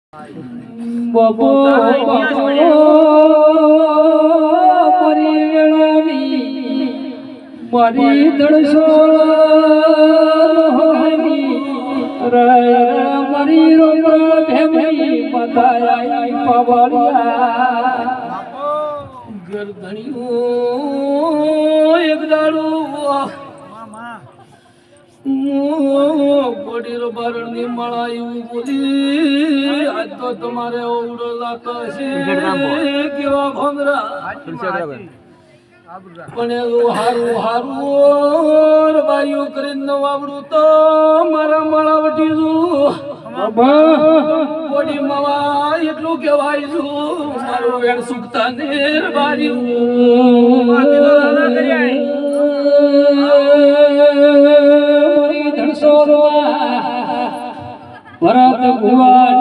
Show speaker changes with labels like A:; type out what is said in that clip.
A: બાબો મારી વેળાની મારી દળસો મારી રોમરા ભેમની મતાઈ પાવળિયા ગરધણીઓ એક દાડું ગોડીરો બારણ ની મળાયું બોલી આજ તો તમારે ઓવડો લાતો છે કેવા ભમરા પણ એવું હારું હારું બાયું કરીને વાવડું તો મારા મળાવટી છું ગોડી મવા એટલું કહેવાય છું મારું વેણ સુખતા ને બાર્યું ભરત ભુવાની